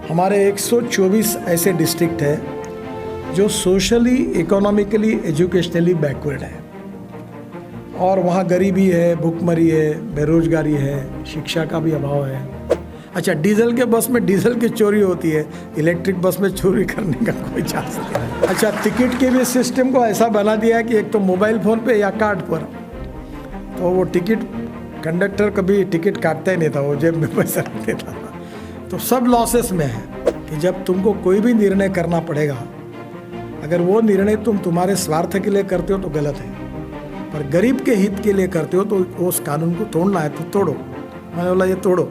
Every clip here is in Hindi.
हमारे 124 ऐसे डिस्ट्रिक्ट हैं जो सोशली, इकोनॉमिकली, एजुकेशनली बैकवर्ड है और वहाँ गरीबी है, भुखमरी है, बेरोजगारी है, शिक्षा का भी अभाव है। अच्छा, डीजल के बस में डीजल की चोरी होती है, इलेक्ट्रिक बस में चोरी करने का कोई चांस नहीं है। अच्छा, टिकट के भी सिस्टम को ऐसा बना दिया है कि एक तो मोबाइल फ़ोन पे या कार्ड पर, तो वो टिकट कंडक्टर कभी टिकट काटता ही नहीं था, वो जेब में पैसा रख देता था। तो सब लॉसेस में है कि जब तुमको कोई भी निर्णय करना पड़ेगा, अगर वो निर्णय तुम्हारे स्वार्थ के लिए करते हो तो गलत है, पर गरीब के हित के लिए करते हो तो उस कानून को तोड़ना है तो तोड़ो। मैंने बोला ये तोड़ो,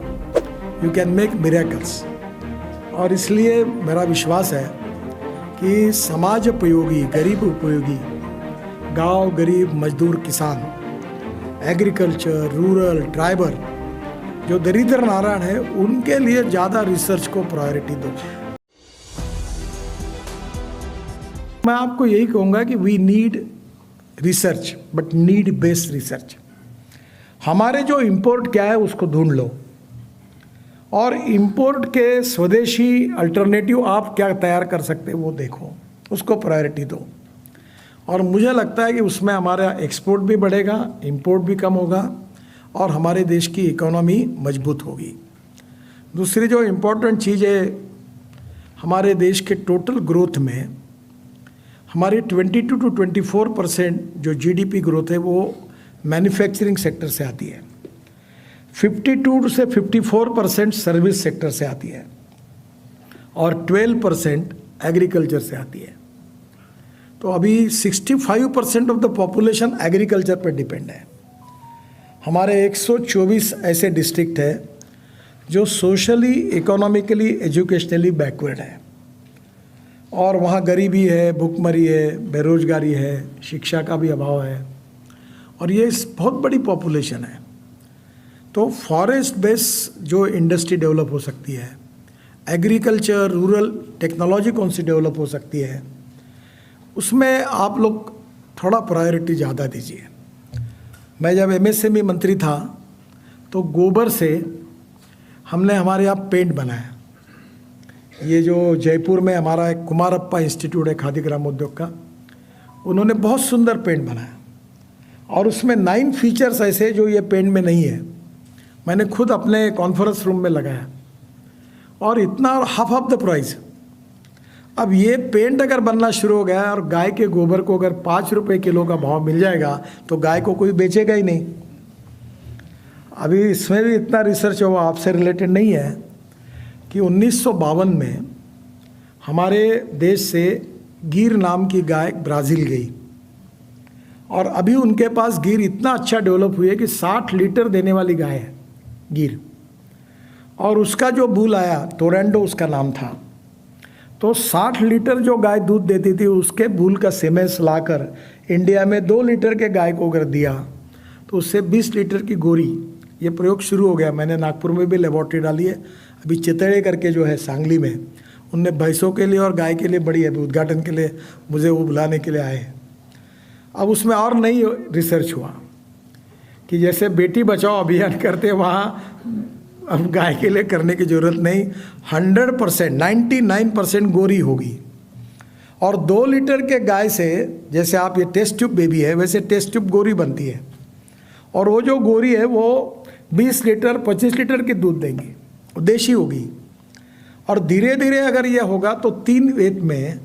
यू कैन मेक मिरेकल्स। और इसलिए मेरा विश्वास है कि समाज उपयोगी, गरीब उपयोगी, गांव, गरीब, मजदूर, किसान, एग्रीकल्चर, रूरल, ट्राइबल, जो दरिद्र नारायण है, उनके लिए ज़्यादा रिसर्च को प्रायोरिटी दो। मैं आपको यही कहूँगा कि we need research, but need based research. हमारे जो इंपोर्ट क्या है उसको ढूंढ लो, और इंपोर्ट के स्वदेशी अल्टरनेटिव आप क्या तैयार कर सकते हैं वो देखो, उसको प्रायोरिटी दो। और मुझे लगता है कि उसमें हमारा एक्सपोर्ट भी बढ़ेगा, इंपोर्ट भी कम होगा और हमारे देश की इकोनॉमी मजबूत होगी। दूसरी जो इम्पोर्टेंट चीज़ है, हमारे देश के टोटल ग्रोथ में हमारी 22 to 24% जो जीडीपी ग्रोथ है वो मैन्युफैक्चरिंग सेक्टर से आती है, 52 से 54% सर्विस सेक्टर से आती है और 12% एग्रीकल्चर से आती है। तो अभी 65% ऑफ द पॉपुलेशन एग्रीकल्चर पर डिपेंड है। हमारे 124 ऐसे डिस्ट्रिक्ट हैं जो सोशली, इकोनॉमिकली, एजुकेशनली बैकवर्ड है और वहाँ गरीबी है, भुखमरी है, बेरोजगारी है, शिक्षा का भी अभाव है और ये बहुत बड़ी पॉपुलेशन है। तो फॉरेस्ट बेस जो इंडस्ट्री डेवलप हो सकती है, एग्रीकल्चर, रूरल टेक्नोलॉजी कौन सी डेवलप हो सकती है, उसमें आप लोग थोड़ा प्रायोरिटी ज़्यादा दीजिए। मैं जब एमएसएमई मंत्री था तो गोबर से हमने हमारे यहाँ पेंट बनाया। ये जो जयपुर में हमारा एक कुमारप्पा इंस्टीट्यूट है खादी ग्राम उद्योग का, उन्होंने बहुत सुंदर पेंट बनाया और उसमें 9 फीचर्स ऐसे जो ये पेंट में नहीं है। मैंने खुद अपने कॉन्फ्रेंस रूम में लगाया और इतना हाफ ऑफ द प्राइस। अब ये पेंट अगर बनना शुरू हो गया और गाय के गोबर को अगर 5 रुपये किलो का भाव मिल जाएगा तो गाय को कोई बेचेगा ही नहीं। अभी इसमें भी इतना रिसर्च हुआ, आपसे रिलेटेड नहीं है, कि 1952 में हमारे देश से गिर नाम की गाय ब्राज़ील गई और अभी उनके पास गिर इतना अच्छा डेवलप हुई है कि 60 लीटर देने वाली गाय है गिर। और उसका जो बुल आया, टोरेंडो उसका नाम था, तो 60 लीटर जो गाय दूध देती थी उसके बुल का सीमेंस लाकर इंडिया में 2 लीटर के गाय को अगर दिया तो उससे 20 लीटर की गोरी। ये प्रयोग शुरू हो गया, मैंने नागपुर में भी लेबॉर्ट्री डाली है। अभी चितड़े करके जो है सांगली में, उनने भैंसों के लिए और गाय के लिए बड़ी है, उद्घाटन के लिए मुझे वो बुलाने के लिए आए। अब उसमें और नई रिसर्च हुआ कि जैसे बेटी बचाओ अभियान करते वहाँ अब गाय के लिए करने की ज़रूरत नहीं, 100%, 99% गोरी होगी। और 2 लीटर के गाय से, जैसे आप ये टेस्ट ट्यूब बेबी है, वैसे टेस्ट ट्यूब गोरी बनती है और वो जो गोरी है वो 20 लीटर 25 लीटर की दूध देंगी, देशी होगी। और धीरे धीरे अगर ये होगा तो 3 वेद में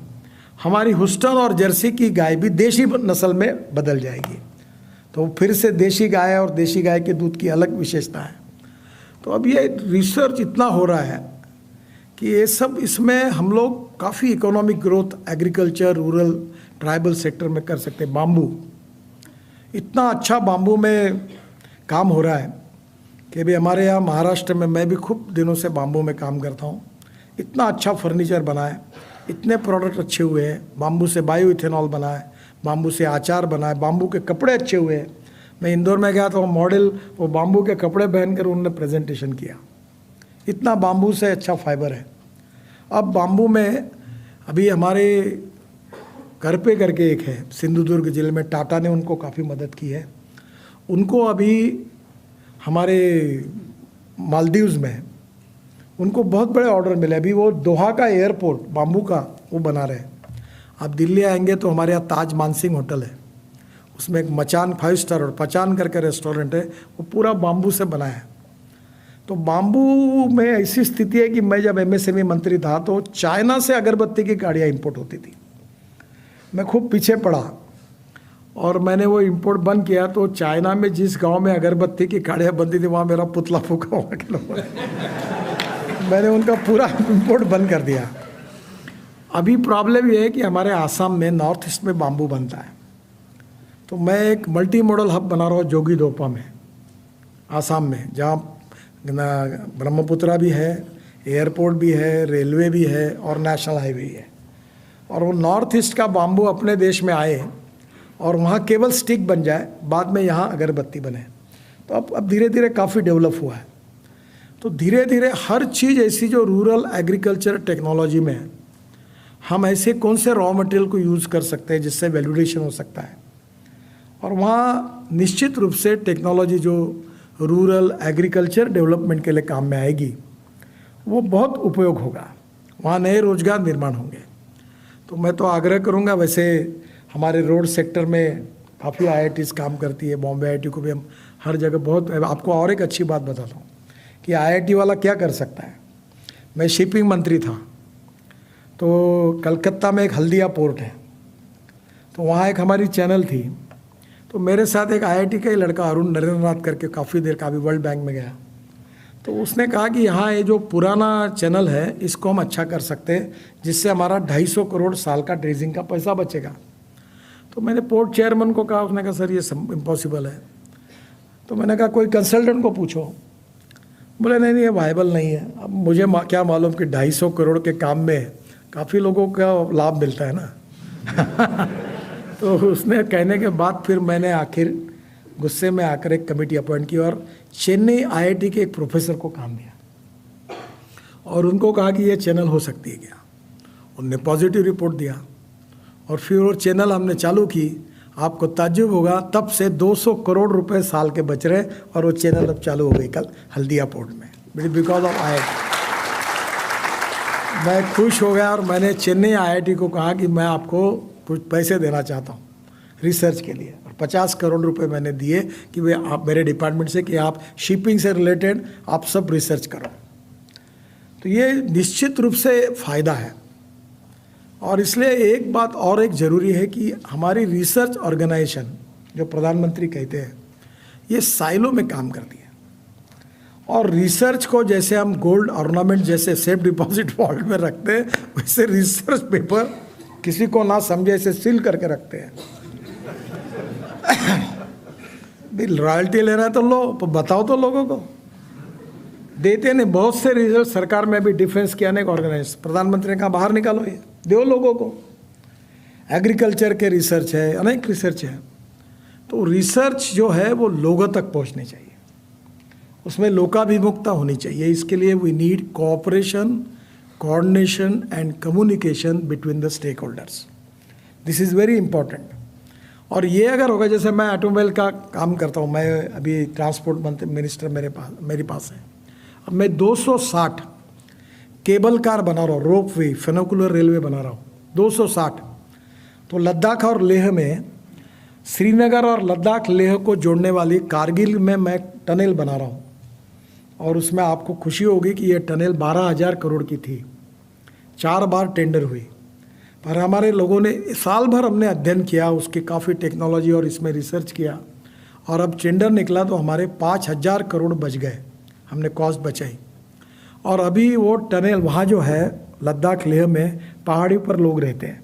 हमारी हुस्टन और जर्सी की गाय भी देशी नस्ल में बदल जाएगी। तो फिर से देशी गाय और देशी गाय के दूध की अलग विशेषता है। तो अब ये रिसर्च इतना हो रहा है कि ये सब, इसमें हम लोग काफ़ी economic growth agriculture, rural, tribal sector में कर सकते हैं। बाम्बू, इतना अच्छा बाम्बू में काम हो रहा है कि अभी हमारे यहाँ महाराष्ट्र में, मैं भी खूब दिनों से बाम्बू में काम करता हूँ, इतना अच्छा फर्नीचर बना है, इतने प्रोडक्ट अच्छे हुए हैं। बाम्बू से बायो इथेनॉल बना है, बाम्बू से अचार बना है, बाम्बू के कपड़े अच्छे हुए हैं। मैं इंदौर में गया तो मॉडल वो बाम्बू के कपड़े पहनकर उन्होंने प्रेजेंटेशन किया, इतना बाम्बू से अच्छा फाइबर है। अब बाम्बू में अभी हमारे घर पे करके एक है सिंधुदुर्ग जिले में, टाटा ने उनको काफ़ी मदद की है। उनको अभी हमारे मालदीव्स में उनको बहुत बड़े ऑर्डर मिले। अभी वो दोहा का एयरपोर्ट बाम्बू का वो बना रहे हैं। आप दिल्ली आएंगे तो हमारे यहाँ ताज मानसिंह होटल है, उसमें एक मचान 5 स्टार और पचान करके रेस्टोरेंट है, वो पूरा बाम्बू से बना है। तो बाम्बू में ऐसी स्थिति है कि मैं जब एमएसएमई मंत्री था तो चाइना से अगरबत्ती की गाड़ियाँ इंपोर्ट होती थी। मैं खूब पीछे पड़ा और मैंने वो इंपोर्ट बंद किया। तो चाइना में जिस गांव में अगरबत्ती की गाड़ियाँ बनती थी वहाँ मेरा पुतला फूका वहाँ के लोगों ने। मैंने उनका पूरा इंपोर्ट बंद कर दिया। अभी प्रॉब्लम ये है कि हमारे आसाम में नॉर्थ ईस्ट में बाम्बू बनता है। तो मैं एक मल्टी मॉडल हब बना रहा हूँ जोगीघोपा में, आसाम में, जहाँ ब्रह्मपुत्रा भी है, एयरपोर्ट भी है, रेलवे भी है और नेशनल हाईवे है। और वो नॉर्थ ईस्ट का बाम्बू अपने देश में आए और वहाँ केवल स्टिक बन जाए, बाद में यहाँ अगरबत्ती बने। तो अब धीरे धीरे काफ़ी डेवलप हुआ है। तो धीरे धीरे हर चीज़ ऐसी जो रूरल एग्रीकल्चर टेक्नोलॉजी में है, हम ऐसे कौन से रॉ मटेरियल को यूज़ कर सकते हैं जिससे वैल्यूडेशन हो सकता है। और वहाँ निश्चित रूप से टेक्नोलॉजी जो रूरल एग्रीकल्चर डेवलपमेंट के लिए काम में आएगी वो बहुत उपयोग होगा, वहाँ नए रोजगार निर्माण होंगे। तो मैं तो आग्रह करूँगा, वैसे हमारे रोड सेक्टर में काफ़ी IITs काम करती है, बॉम्बे IIT को भी हम हर जगह बहुत। आपको और एक अच्छी बात बताता हूँ कि IIT वाला क्या कर सकता है। मैं शिपिंग मंत्री था तो कलकत्ता में एक हल्दिया पोर्ट है, तो वहाँ एक हमारी चैनल थी। तो मेरे साथ एक IIT का ही लड़का अरुण नरेंद्रनाथ करके काफ़ी देर का अभी वर्ल्ड बैंक में गया। तो उसने कहा कि यहाँ ये जो पुराना चैनल है इसको हम अच्छा कर सकते हैं, जिससे हमारा 250 करोड़ साल का ड्रेजिंग का पैसा बचेगा। तो मैंने पोर्ट चेयरमैन को कहा, उसने कहा सर ये इम्पॉसिबल है। तो मैंने कहा कोई कंसल्टेंट को पूछो। बोले नहीं ये वायबल नहीं है। अब मुझे क्या मालूम कि 250 करोड़ के काम में काफ़ी लोगों का लाभ मिलता है ना। तो उसने कहने के बाद फिर मैंने आखिर गुस्से में आकर एक कमेटी अपॉइंट की और चेन्नई IIT के एक प्रोफेसर को काम दिया और उनको कहा कि ये चैनल हो सकती है क्या। उनने पॉजिटिव रिपोर्ट दिया और फिर वो चैनल हमने चालू की। आपको ताज्जुब होगा, तब से 200 करोड़ रुपए साल के बच रहे और वो चैनल अब चालू हो गई कल हल्दिया पोर्ट में, बिकॉज ऑफ IIT। मैं खुश हो गया और मैंने चेन्नई IIT को कहा कि मैं आपको कुछ पैसे देना चाहता हूँ रिसर्च के लिए, और 50 करोड़ रुपए मैंने दिए कि वे आप मेरे डिपार्टमेंट से कि आप शिपिंग से रिलेटेड आप सब रिसर्च करो। तो ये निश्चित रूप से फ़ायदा है। और इसलिए एक बात और एक ज़रूरी है कि हमारी रिसर्च ऑर्गेनाइजेशन जो प्रधानमंत्री कहते हैं ये साइलो में काम करती है। और रिसर्च को जैसे हम गोल्ड ऑर्नामेंट जैसे सेफ डिपॉजिट वॉल्ट में रखते हैं, वैसे रिसर्च पेपर किसी को ना समझे ऐसे सील करके रखते हैं। रॉयल्टी लेना है तो लो, बताओ तो लोगों को। देते नहीं, बहुत से रिजल्ट सरकार में भी डिफेंस किया अनेक ऑर्गेनाइजेशन, प्रधानमंत्री ने कहा बाहर निकालो, ये दो लोगों को। एग्रीकल्चर के रिसर्च है, अनेक रिसर्च है। तो रिसर्च जो है वो लोगों तक पहुंचनी चाहिए, उसमें लोकाभिमुखता होनी चाहिए। इसके लिए we need cooperation, coordination and communication between the stakeholders. This is very important. और ये अगर होगा, जैसे मैं ऑटोमोबाइल का काम करता हूँ, मैं अभी ट्रांसपोर्ट मिनिस्टर मेरे पास है। अब मैं 260 केबल कार बना रहा हूँ, रोप वे फेनोकुलर रेलवे बना रहा हूँ 260। तो लद्दाख और लेह में, श्रीनगर और लद्दाख लेह को जोड़ने वाली कारगिल में मैं टनल बना रहा हूँ। और उसमें आपको खुशी होगी कि ये टनल 12,000 करोड़ की थी, 4 बार टेंडर हुई। पर हमारे लोगों ने साल भर हमने अध्ययन किया, उसकी काफ़ी टेक्नोलॉजी और इसमें रिसर्च किया, और अब टेंडर निकला तो हमारे 5,000 करोड़ बच गए, हमने कॉस्ट बचाई। और अभी वो टनल वहाँ जो है लद्दाख लेह में पहाड़ी पर लोग रहते हैं।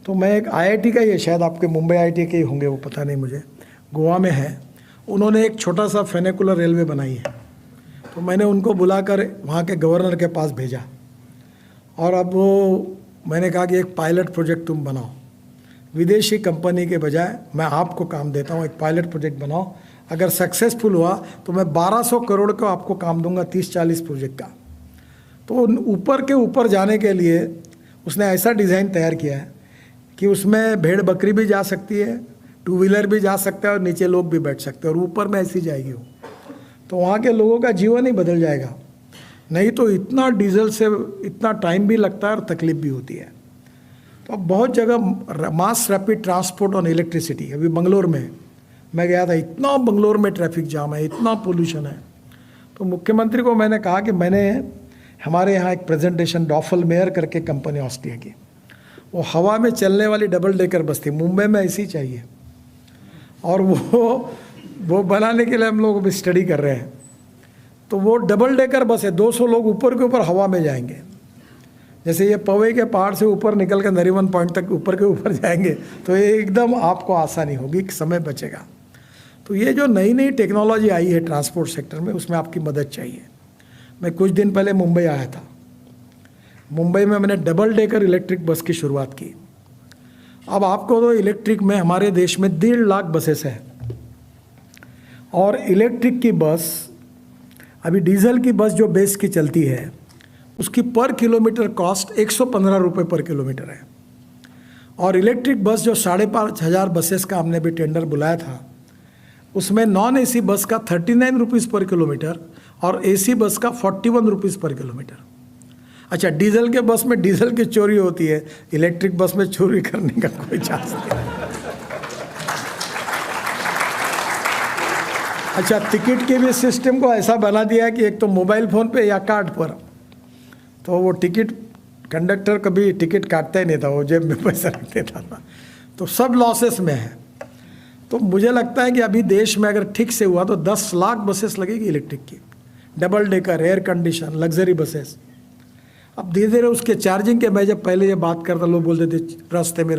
तो मैं एक IIT का, ये शायद आपके मुंबई IIT के ही होंगे, वो पता नहीं मुझे, गोवा में है, उन्होंने एक छोटा सा फेनिकुलर रेलवे बनाई है। तो मैंने उनको बुलाकर वहाँ के गवर्नर के पास भेजा और अब वो मैंने कहा कि एक पायलट प्रोजेक्ट तुम बनाओ, विदेशी कंपनी के बजाय मैं आपको काम देता हूँ, एक पायलट प्रोजेक्ट बनाओ। अगर सक्सेसफुल हुआ तो मैं 1200 करोड़ का आपको काम दूंगा, 30-40 प्रोजेक्ट का। तो ऊपर के ऊपर जाने के लिए उसने ऐसा डिज़ाइन तैयार किया है कि उसमें भेड़ बकरी भी जा सकती है, 2 व्हीलर भी जा सकता है और नीचे लोग भी बैठ सकते हैं, और ऊपर में ऐसी जाएगी वो। तो वहाँ के लोगों का जीवन ही बदल जाएगा। नहीं तो इतना डीजल से इतना टाइम भी लगता है और तकलीफ भी होती है। तो अब बहुत जगह mass rapid transport on electricity, अभी बंगलोर में मैं गया था, इतना बंगलोर में ट्रैफिक जाम है, इतना पोल्यूशन है। तो मुख्यमंत्री को मैंने कहा कि मैंने हमारे यहाँ एक प्रेजेंटेशन डॉफल मेयर करके कंपनी ऑस्ट्रिया की, वो हवा में चलने वाली डबल डेकर बस थी, मुंबई में ऐसी चाहिए, और वो बनाने के लिए हम लोग अभी स्टडी कर रहे हैं। तो वो डबल डेकर बस है, 200 लोग ऊपर के ऊपर हवा में जाएंगे, जैसे ये पवे के पहाड़ से ऊपर निकल कर नरीमन पॉइंट तक ऊपर के ऊपर जाएंगे, तो ये एकदम आपको आसानी होगी, समय बचेगा। तो ये जो नई नई टेक्नोलॉजी आई है ट्रांसपोर्ट सेक्टर में, उसमें आपकी मदद चाहिए। मैं कुछ दिन पहले मुंबई आया था, मुंबई में मैंने डबल डेकर इलेक्ट्रिक बस की शुरुआत की। अब आपको तो इलेक्ट्रिक में हमारे देश में 1.5 लाख बसेस हैं, और इलेक्ट्रिक की बस, अभी डीजल की बस जो बेस की चलती है उसकी पर किलोमीटर कॉस्ट 115 रुपये पर किलोमीटर है, और इलेक्ट्रिक बस जो 5,500 बसेस का हमने भी टेंडर बुलाया था, उसमें नॉन एसी बस का 39 रुपीज़ पर किलोमीटर और एसी बस का 41 रुपीज़ पर किलोमीटर। अच्छा, डीजल के बस में डीजल की चोरी होती है, इलेक्ट्रिक बस में चोरी करने का कोई चांस नहीं। अच्छा, टिकट के भी सिस्टम को ऐसा बना दिया है कि एक तो मोबाइल फ़ोन पे या कार्ड पर, तो वो टिकट कंडक्टर कभी टिकट काटता ही नहीं था, वो जेब में पैसा रख देता था, तो सब लॉसेस में है। तो मुझे लगता है कि अभी देश में अगर ठीक से हुआ तो 10 लाख बसेस लगेगी इलेक्ट्रिक की, double decker, air condition, luxury buses. अब धीरे धीरे उसके चार्जिंग के, मैं जब पहले ये बात करता, लोग बोलते थे रास्ते में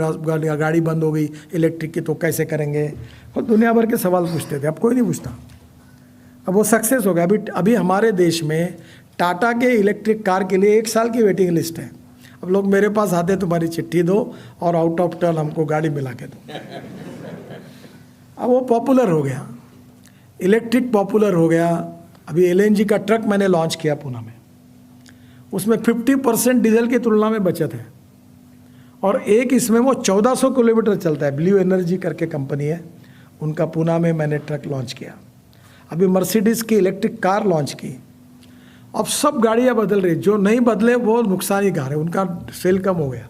गाड़ी बंद हो गई इलेक्ट्रिक की तो कैसे करेंगे, और दुनिया भर के सवाल पूछते थे। अब कोई नहीं पूछता, अब वो सक्सेस हो गया। अभी हमारे देश में टाटा के इलेक्ट्रिक कार के लिए 1 साल की वेटिंग लिस्ट है। अब लोग मेरे पास आते, तुम्हारी चिट्ठी दो और आउट ऑफ टर्न हमको गाड़ी मिला के दो। अब वो पॉपुलर हो गया, इलेक्ट्रिक पॉपुलर हो गया। अभी LNG का ट्रक मैंने लॉन्च किया पूना में, उसमें 50% डीजल की तुलना में बचत है, और एक इसमें वो 1400 किलोमीटर चलता है। ब्लू एनर्जी करके कंपनी है, उनका पूना में मैंने ट्रक लॉन्च किया। अभी मर्सिडीज़ की इलेक्ट्रिक कार लॉन्च की। अब सब गाड़ियाँ बदल रही, जो नहीं बदले वो नुकसान ही कार है, उनका सेल कम हो गया।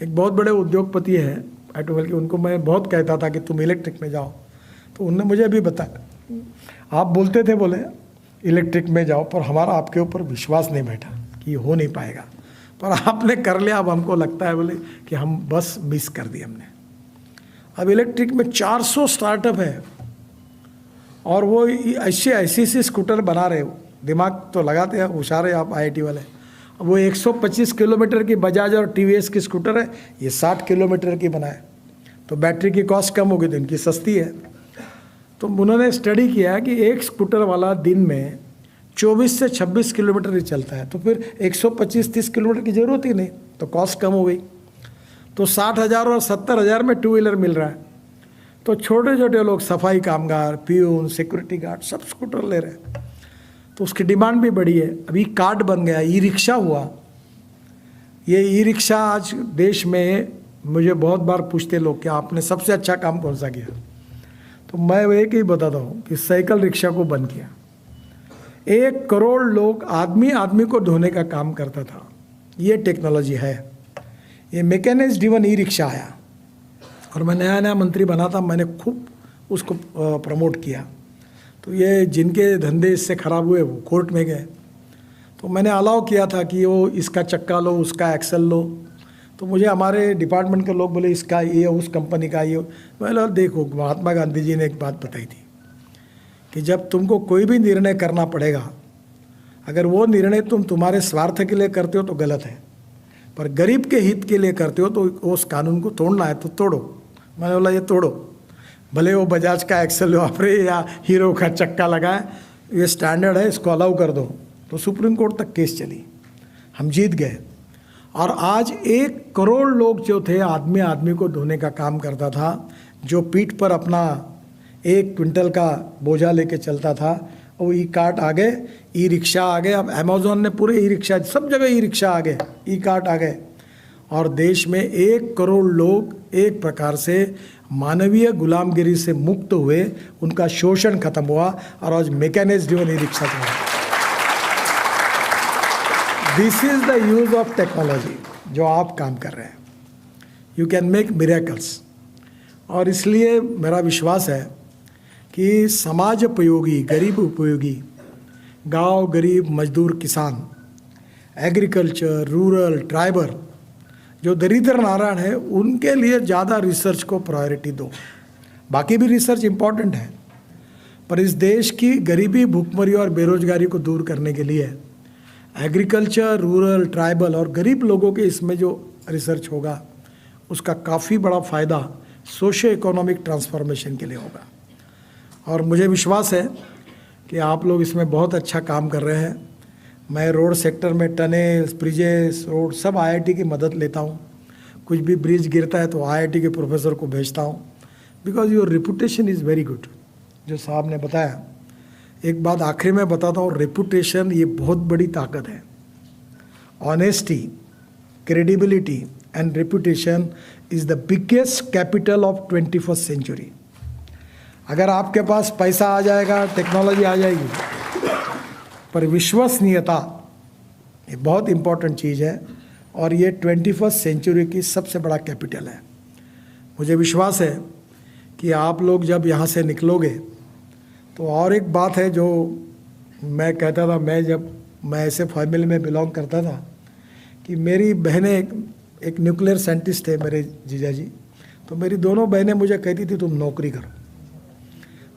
एक बहुत बड़े उद्योगपति है ऑटोमोबाइल के, उनको मैं बहुत कहता था कि तुम इलेक्ट्रिक में जाओ, तो उनने मुझे अभी बताया, आप बोलते थे बोले इलेक्ट्रिक में जाओ, पर हमारा आपके ऊपर विश्वास नहीं बैठा कि ये हो नहीं पाएगा, पर आपने कर लिया। अब हमको लगता है बोले कि हम बस मिस कर दी हमने। अब इलेक्ट्रिक में 400 स्टार्टअप है, और वो ऐसी स्कूटर बना रहे हो, दिमाग तो लगाते हैं, होशियार है आप IIT वाले। वो 125 किलोमीटर की बजाज और TVS की स्कूटर है, ये 60 किलोमीटर की बनाए, तो बैटरी की कॉस्ट कम होगी तो इनकी सस्ती है। तो उन्होंने स्टडी किया है कि एक स्कूटर वाला दिन में 24 से 26 किलोमीटर ही चलता है, तो फिर 125-30 किलोमीटर की ज़रूरत ही नहीं, तो कॉस्ट कम हो गई। तो 60,000 और 70,000 में 2 व्हीलर मिल रहा है। तो छोटे छोटे लोग, सफाई कामगार, पियून, सिक्योरिटी गार्ड, सब स्कूटर ले रहे हैं, तो उसकी डिमांड भी बढ़ी है। अभी कार्ड बन गया, ई-रिक्शा हुआ। ये ई-रिक्शा आज देश में, मुझे बहुत बार पूछते लोग कि आपने सबसे अच्छा काम कौन सा किया, तो मैं एक ही बताता हूँ कि साइकिल रिक्शा को बंद किया। 1 करोड़ लोग आदमी को ढोने का काम करता था, ये टेक्नोलॉजी है। ये मैकेनिक्स ड्रिवन ई-रिक्शा आया, और मैं नया मंत्री बना था, मैंने खूब उसको प्रमोट किया। तो ये जिनके धंधे इससे ख़राब हुए वो कोर्ट में गए, तो मैंने अलाउ किया था कि वो इसका चक्का लो, उसका एक्सल लो। तो मुझे हमारे डिपार्टमेंट के लोग बोले इसका ये, उस कंपनी का ये। बोला देखो, महात्मा गांधी जी ने एक बात बताई थी कि जब तुमको कोई भी निर्णय करना पड़ेगा, अगर वो निर्णय तुम्हारे स्वार्थ के लिए करते हो तो गलत है, पर गरीब के हित के लिए करते हो तो उस कानून को तोड़ना है तो तोड़ो। मैंने बोला ये तोड़ो, भले वो बजाज का एक्सल वापरे या हीरो का चक्का लगाए, ये स्टैंडर्ड है, इसको अलाउ कर दो। तो सुप्रीम कोर्ट तक केस चली, हम जीत गए। और आज 1 करोड़ लोग जो थे, आदमी को धोने का काम करता था, जो पीठ पर अपना 1 क्विंटल का बोझा लेके चलता था, वो ई-कार्ट आ गए, ई-रिक्शा आ गए। अब अमेज़ॉन ने पूरे ई-रिक्शा, सब जगह ई-रिक्शा आ गए, ई-कार्ट आ गए, और देश में 1 करोड़ लोग एक प्रकार से मानवीय गुलामगिरी से मुक्त हुए, उनका शोषण खत्म हुआ, और आज मैकेनिक्स ड्रिवन ई-रिक्शा चला। This is the use of technology जो आप काम कर रहे हैं. You can make miracles. और इसलिए मेरा विश्वास है कि समाज उपयोगी, गरीब उपयोगी, गांव गरीब, मजदूर, किसान, एग्रीकल्चर, रूरल, ट्राइबल, जो दरिद्र नारायण है, उनके लिए ज़्यादा रिसर्च को प्रायोरिटी दो. बाकी भी रिसर्च इम्पॉर्टेंट है, पर इस देश की गरीबी, भूखमरी और बेरोजगारी को दूर करने के लिए एग्रीकल्चर, रूरल, ट्राइबल और गरीब लोगों के इसमें जो रिसर्च होगा उसका काफ़ी बड़ा फ़ायदा सोशो इकोनॉमिक ट्रांसफॉर्मेशन के लिए होगा. और मुझे विश्वास है कि आप लोग इसमें बहुत अच्छा काम कर रहे हैं. मैं रोड सेक्टर में टनेल्स, ब्रिजेस, रोड सब आईआईटी की मदद लेता हूँ. कुछ भी ब्रिज गिरता है तो आईआईटी के प्रोफेसर को भेजता हूँ, because your reputation is very good. जो साहब ने बताया, एक बात आखिरी में बताता हूँ, रेपुटेशन ये बहुत बड़ी ताकत है. Honesty, credibility and reputation is the biggest capital of 21st century. अगर आपके पास पैसा आ जाएगा, टेक्नोलॉजी आ जाएगी, पर विश्वसनीयता ये बहुत इम्पॉर्टेंट चीज़ है और ये 21st सेंचुरी की सबसे बड़ा कैपिटल है. मुझे विश्वास है कि आप लोग जब यहाँ से निकलोगे तो और एक बात है जो मैं कहता था, मैं ऐसे फैमिली में बिलोंग करता था कि मेरी बहनें एक न्यूक्लियर साइंटिस्ट थे मेरे जीजा जी, तो मेरी दोनों बहनें मुझे कहती थी तुम नौकरी करो.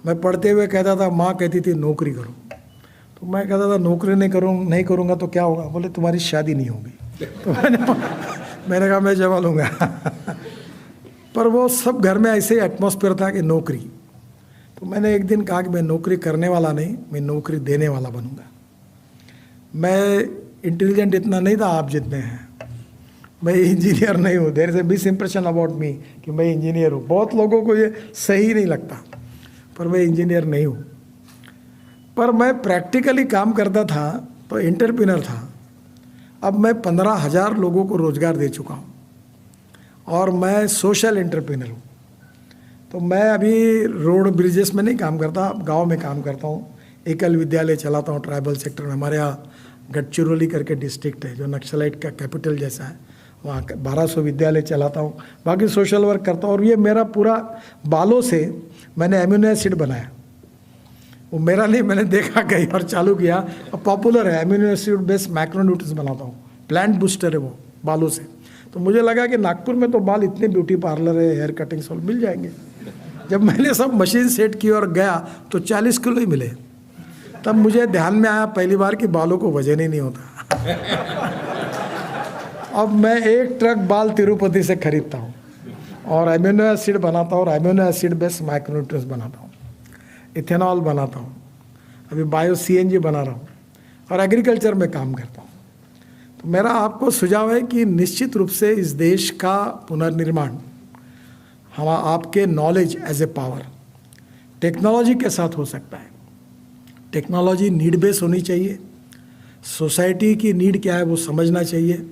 मैं पढ़ते हुए कहता था, माँ कहती थी नौकरी करो, तो मैं कहता था नौकरी नहीं करूँगा तो क्या होगा? बोले तुम्हारी शादी नहीं होगी. तो मैंने कहा मैं जमा लूँगा. पर वो सब घर में ऐसे ही एटमॉस्फेयर था कि नौकरी. तो मैंने एक दिन कहा कि मैं नौकरी करने वाला नहीं, मैं नौकरी देने वाला बनूँगा. मैं इंटेलिजेंट इतना नहीं था आप जितने हैं. मैं इंजीनियर नहीं हूँ. There is a misimpression about me कि मैं इंजीनियर हूँ. बहुत लोगों को ये सही नहीं लगता, पर मैं इंजीनियर नहीं हूँ. पर मैं प्रैक्टिकली काम करता था तो एंटरप्रेन्योर था. अब मैं 15,000 लोगों को रोज़गार दे चुका हूँ और मैं सोशल एंटरप्रेन्योर हूँ. तो मैं अभी रोड ब्रिजेस में नहीं काम करता, गांव में काम करता हूँ. एकल विद्यालय चलाता हूँ ट्राइबल सेक्टर में. हमारे यहाँ गढ़चिरौली करके डिस्ट्रिक्ट है जो नक्सलाइट का कैपिटल जैसा है, वहाँ 1200 विद्यालय चलाता हूँ. बाकी सोशल वर्क करता हूँ. और ये मेरा पूरा बालों से मैंने एमिनो एसिड बनाया. वो मेरा नहीं, मैंने देखा कहीं और चालू किया. अब पॉपुलर है, एमिनो एसिड बेस्ड मैक्रोन्यूट्रिएंट्स बनाता हूँ. प्लांट बूस्टर है वो बालों से. तो मुझे लगा कि नागपुर में तो बाल इतने ब्यूटी पार्लर है, हेयर कटिंग सब मिल जाएंगे. जब मैंने सब मशीन सेट की और गया तो 40 किलो ही मिले. तब मुझे ध्यान में आया पहली बार कि बालों को वजन ही नहीं होता. अब मैं 1 ट्रक बाल तिरुपति से खरीदता हूँ और एमिनो एसिड बनाता हूँ और एमिनो एसिड बेस्ड माइक्रोन्यूट्रिएंट्स बनाता हूँ, इथेनॉल बनाता हूँ, अभी बायो CNG बना रहा हूँ और एग्रीकल्चर में काम करता हूँ. तो मेरा आपको सुझाव है कि निश्चित रूप से इस देश का पुनर्निर्माण हम आपके knowledge as a power, technology के साथ हो सकता है. टेक्नोलॉजी नीड बेस होनी चाहिए. सोसाइटी की नीड क्या है वो समझना चाहिए.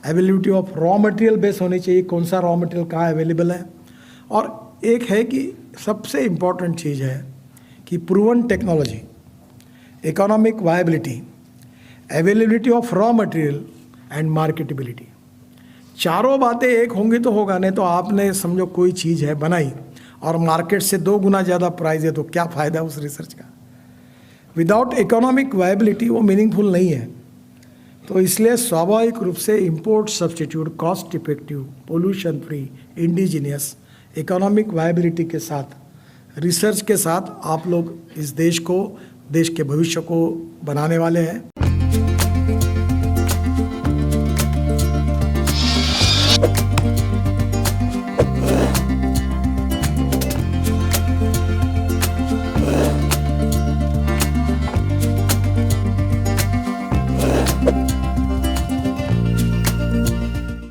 Availability of raw material base होनी चाहिए, कौन सा रॉ मटेरियल कहाँ अवेलेबल है. और एक है कि सबसे इम्पॉर्टेंट चीज़ है कि proven technology, economic viability, availability of raw material and marketability. चारों बातें एक होंगी तो होगा. नहीं तो आपने समझो कोई चीज़ है बनाई और मार्केट से 2 गुना ज़्यादा प्राइस है तो क्या फ़ायदा उस रिसर्च का. विदाउट इकोनॉमिक वायबिलिटी वो मीनिंगफुल नहीं है. तो इसलिए स्वाभाविक रूप से import substitute, cost effective, pollution free, indigenous, economic viability के साथ, रिसर्च के साथ आप लोग इस देश को, देश के भविष्य को बनाने वाले हैं.